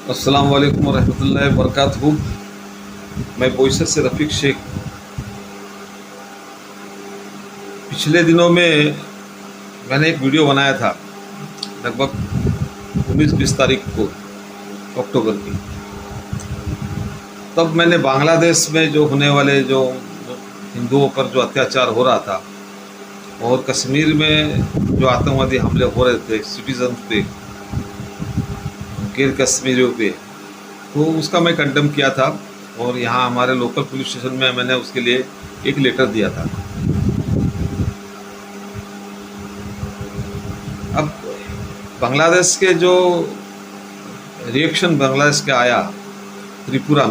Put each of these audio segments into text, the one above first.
अस्सलाम वालेकुम रहमतुल्लाहि वबरकातुहू। मैं बोईसर से रफ़ीक शेख। पिछले दिनों में मैंने एक वीडियो बनाया था, लगभग 19-20 तारीख को अक्टूबर की। तब मैंने बांग्लादेश में जो होने वाले जो हिंदुओं पर जो अत्याचार हो रहा था और कश्मीर में जो आतंकवादी हमले हो रहे थे सिटीजन पे, गैर कश्मीरियों पे, तो उसका मैं कंडेम किया था। और यहाँ हमारे लोकल पुलिस स्टेशन में मैंने उसके लिए एक लेटर दिया था। अब बांग्लादेश के जो रिएक्शन बांग्लादेश के आया त्रिपुरा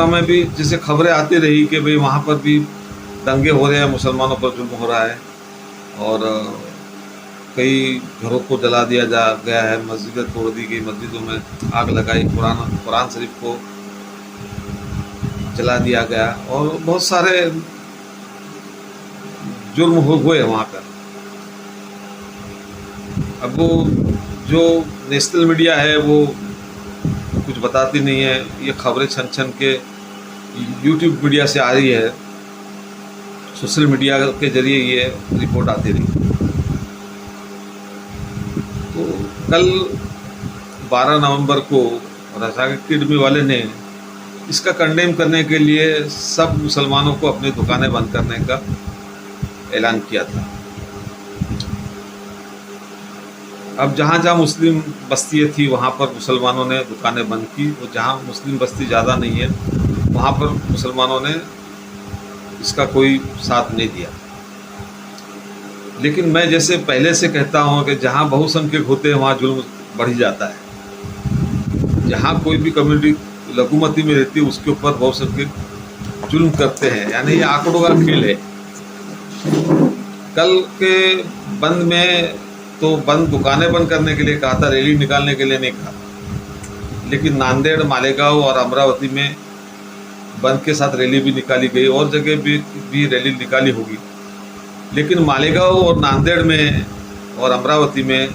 में भी जैसे खबरें आती रही कि भाई वहाँ पर भी दंगे हो रहे हैं, मुसलमानों पर जुल्म हो रहा है और कई घरों को जला दिया गया है, मस्जिदें तोड़ दी गई, मस्जिदों में आग लगाई, कुरान शरीफ को जला दिया गया और बहुत सारे जुर्म हुए वहाँ पर। अब वो जो नेशनल मीडिया है वो कुछ बताती नहीं है, ये खबरें छन छन के यूट्यूब मीडिया से आ रही है, सोशल मीडिया के जरिए ये रिपोर्ट आती रही। तो कल 12 नवंबर को रज़ाक किडमी वाले ने इसका कंडेम करने के लिए सब मुसलमानों को अपनी दुकानें बंद करने का ऐलान किया था। अब जहाँ जहाँ मुस्लिम बस्तियाँ थी वहाँ पर मुसलमानों ने दुकानें बंद की, और जहाँ मुस्लिम बस्ती ज़्यादा नहीं है वहाँ पर मुसलमानों ने इसका कोई साथ नहीं दिया। लेकिन मैं जैसे पहले से कहता हूँ कि जहाँ बहुसंख्यक होते हैं वहाँ जुल्म बढ़ ही जाता है। जहाँ कोई भी कम्युनिटी लघुमती में रहती है उसके ऊपर बहुसंख्यक जुल्म करते हैं, यानी ये आंकड़ों का खेल है। कल के बंद में तो दुकानें बंद करने के लिए कहा था, रैली निकालने के लिए नहीं कहा। लेकिन नांदेड़, मालेगांव और अमरावती में बंद के साथ रैली भी निकाली गई और जगह भी रैली निकाली होगी। लेकिन मालेगांव और नांदेड़ में और अमरावती में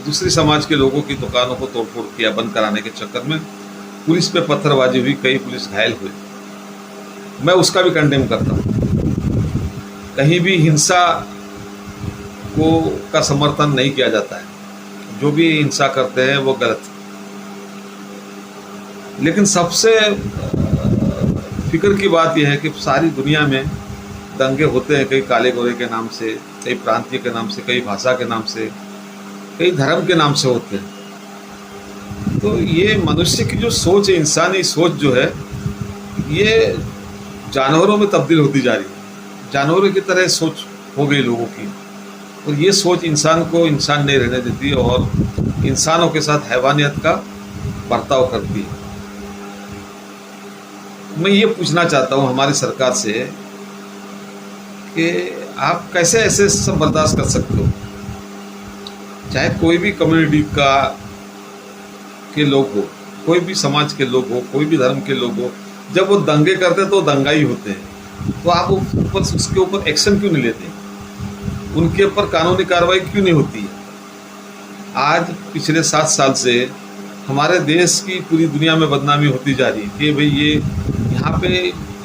दूसरी समाज के लोगों की दुकानों को तोड़फोड़ किया बंद कराने के चक्कर में, पुलिस पे पत्थरबाजी हुई, कई पुलिस घायल हुए। मैं उसका भी कंडेम करता हूँ। कहीं भी हिंसा का समर्थन नहीं किया जाता है, जो भी हिंसा करते हैं वो गलत है। लेकिन सबसे फिक्र की बात यह है कि सारी दुनिया में दंगे होते हैं, कई काले गोरे के नाम से, कई प्रांतीय के नाम से, कई भाषा के नाम से, कई धर्म के नाम से होते हैं। तो ये मनुष्य की जो सोच है, इंसानी सोच जो है, ये जानवरों में तब्दील होती जा रही है। जानवरों की तरह सोच हो गई लोगों की, और ये सोच इंसान को इंसान नहीं रहने देती और इंसानों के साथ हैवानियत का बर्ताव करती है। मैं ये पूछना चाहता हूँ हमारी सरकार से कि आप कैसे ऐसे सब बर्दाश्त कर सकते हो? चाहे कोई भी कम्युनिटी के लोग हो, कोई भी समाज के लोग हो, कोई भी धर्म के लोग हो, जब वो दंगे करते हैं तो दंगाई होते हैं, तो आप उसके ऊपर एक्शन क्यों नहीं लेते? उनके ऊपर कानूनी कार्रवाई क्यों नहीं होती है? आज पिछले 7 साल से हमारे देश की पूरी दुनिया में बदनामी होती जा रही है कि भाई ये यहाँ पे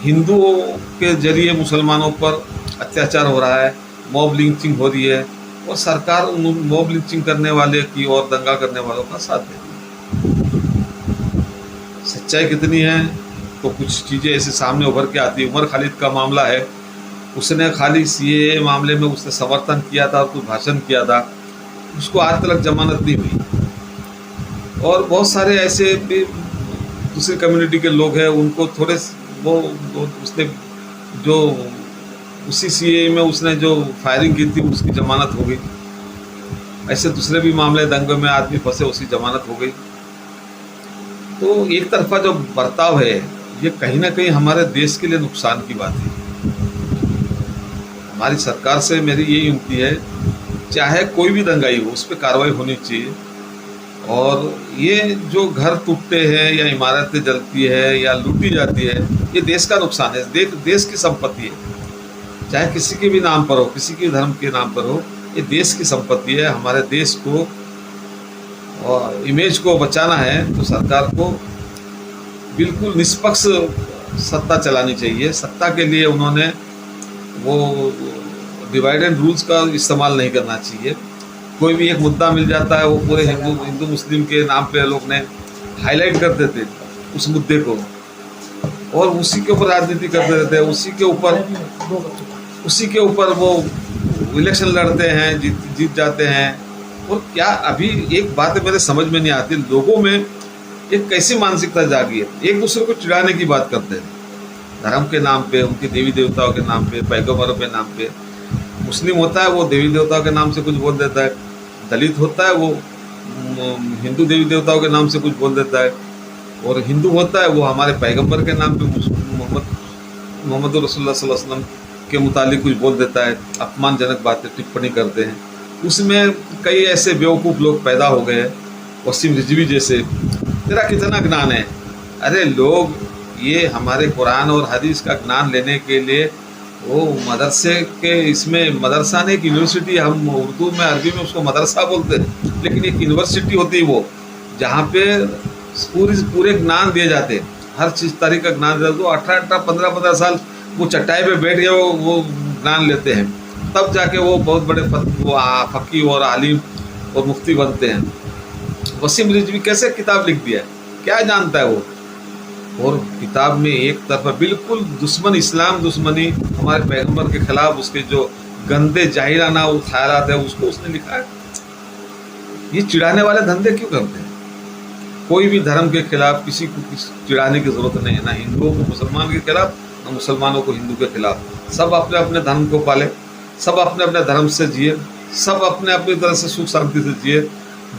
हिंदुओं के जरिए मुसलमानों पर अत्याचार हो रहा है, मॉब लिंचिंग हो रही है, और सरकार उन मॉब लिंचिंग करने वाले की और दंगा करने वालों का साथ देती है। सच्चाई कितनी है तो कुछ चीज़ें ऐसे सामने उभर के आती है। उमर खालिद का मामला है, उसने खाली सीएए मामले में उसने समर्थन किया था, कुछ भाषण किया था, उसको आज तक जमानत नहीं हुई। और बहुत सारे ऐसे भी दूसरी कम्युनिटी के लोग हैं, उनको थोड़े वो उसने जो उसी सीएए में उसने जो फायरिंग की थी उसकी जमानत हो गई। ऐसे दूसरे भी मामले, दंगे में आदमी फंसे, उसकी जमानत हो गई। तो एक तरफा जो बर्ताव है ये कहीं ना कहीं हमारे देश के लिए नुकसान की बात है। हमारी सरकार से मेरी यही विनती है, चाहे कोई भी दंगाई हो उस पर कार्रवाई होनी चाहिए। और ये जो घर टूटते हैं या इमारतें जलती है या लूटी जाती है, ये देश का नुकसान है, देश की संपत्ति है। चाहे किसी के भी नाम पर हो, किसी के धर्म के नाम पर हो, ये देश की संपत्ति है। हमारे देश को और इमेज को बचाना है तो सरकार को बिल्कुल निष्पक्ष सत्ता चलानी चाहिए। सत्ता के लिए उन्होंने वो डिवाइड एंड रूल्स का इस्तेमाल नहीं करना चाहिए। कोई भी एक मुद्दा मिल जाता है, वो पूरे हिंदू मुस्लिम के नाम पे लोग ने हाईलाइट करते थे उस मुद्दे को, और उसी के ऊपर राजनीति करते रहते हैं, उसी के ऊपर वो इलेक्शन लड़ते हैं, जीत जाते हैं। और क्या अभी एक बात मेरे समझ में नहीं आती, लोगों में एक कैसी मानसिकता जागी है, एक दूसरे को चिढ़ाने की बात करते हैं धर्म के नाम पे, उनके देवी देवताओं के नाम पे, पैगंबरों के नाम पे। मुस्लिम होता है वो देवी देवताओं के नाम से कुछ बोल देता है, दलित होता है वो हिंदू देवी देवताओं के नाम से कुछ बोल देता है, और हिंदू होता है वो हमारे पैगंबर के नाम पे मोहम्मद रसूलुल्लाह सल्लल्लाहु अलैहि वसल्लम के मुतालिक कुछ बोल देता है, अपमानजनक बातें टिप्पणी करते हैं। उसमें कई ऐसे बेवकूफ़ लोग पैदा हो गए, वसीम रिजवी जैसे। तेरा कितना ज्ञान है? अरे लोग ये हमारे कुरान और हदीस का ज्ञान लेने के लिए वो मदरसे के, इसमें मदरसा नहीं, एक यूनिवर्सिटी, हम उर्दू में अरबी में उसको मदरसा बोलते हैं, लेकिन एक यूनिवर्सिटी होती है वो, जहाँ पे पूरे ज्ञान दिए जाते हैं, हर चीज़ तरह का ज्ञान दिया। तो 18-18, 15-15 साल वो चटाई पे बैठ गए वो ज्ञान लेते हैं, तब जाके वो बहुत बड़े फ़कीह और आलिम और मुफ्ती बनते हैं। वसीम रिजवी कैसे किताब लिख दिया है, क्या जानता है वो? और किताब में एक तरफा बिल्कुल दुश्मन, इस्लाम दुश्मनी, हमारे पैगंबर के खिलाफ उसके जो गंदे जाहिराना वो ख्यालात है उसको उसने लिखा है। ये चिढ़ाने वाले धंधे क्यों करते हैं? कोई भी धर्म के खिलाफ किसी को चिढ़ाने की ज़रूरत नहीं है, ना हिंदुओं को मुसलमान के खिलाफ, ना मुसलमानों को हिंदू के खिलाफ। सब अपने अपने धर्म को पाले, सब अपने अपने धर्म से जिए, सब अपने अपनी तरह से सुख शांति से जिए,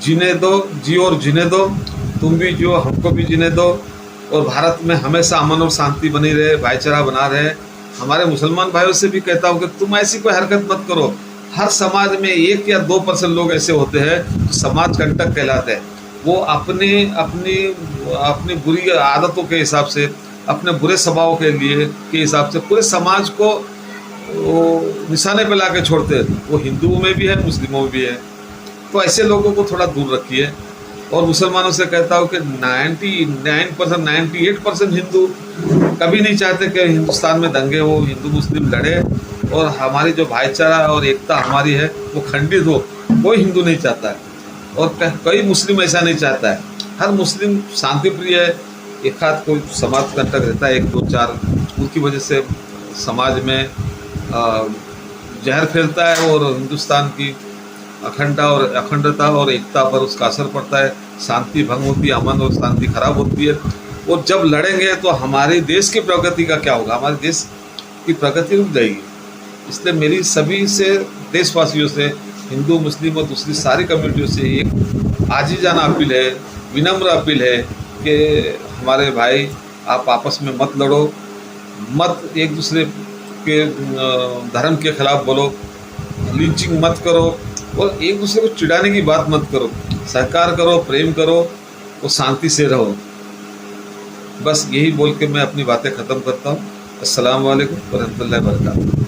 जीने दो, जियो और जीने दो, तुम भी जियो, हमको भी जीने दो, और भारत में हमेशा अमन और शांति बनी रहे, भाईचारा बना रहे। हमारे मुसलमान भाइयों से भी कहता हूँ कि तुम ऐसी कोई हरकत मत करो। हर समाज में 1 या 2% लोग ऐसे होते हैं जो समाज कंटक कहलाते हैं। वो अपनी बुरी आदतों के हिसाब से, अपने बुरे स्वभाव के हिसाब से पूरे समाज को निशाने पे ला के छोड़ते हैं। वो हिंदुओं में भी है, मुस्लिमों में भी है। तो ऐसे लोगों को थोड़ा दूर रखिए। और मुसलमानों से कहता हूँ कि 99%, 98% हिंदू कभी नहीं चाहते कि हिंदुस्तान में दंगे हो, हिंदू मुस्लिम लड़े और हमारी जो भाईचारा और एकता हमारी है वो खंडित हो। कोई हिंदू नहीं चाहता है, और कोई मुस्लिम ऐसा नहीं चाहता है। हर मुस्लिम शांति प्रिय है। एक हाथ कोई समाज कंटक रहता है, 1-2-4, उनकी वजह से समाज में जहर फैलता है और हिंदुस्तान की अखंडता और एकता पर उसका असर पड़ता है। शांति भंग होती है, अमन और शांति खराब होती है। और जब लड़ेंगे तो हमारे देश की प्रगति का क्या होगा? हमारे देश की प्रगति रुक जाएगी। इसलिए मेरी सभी से, देशवासियों से, हिंदू मुस्लिम और दूसरी सारी कम्युनिटियों से एक आजीजाना अपील है, विनम्र अपील है कि हमारे भाई, आप आपस में मत लड़ो, मत एक दूसरे के धर्म के खिलाफ बोलो, लिंचिंग मत करो और एक दूसरे को चिढ़ाने की बात मत करो। सहकार करो, प्रेम करो और शांति से रहो। बस यही बोल के मैं अपनी बातें ख़त्म करता हूँ। अस्सलाम वालेकुम व रहमतुल्लाहि व बरकातहू।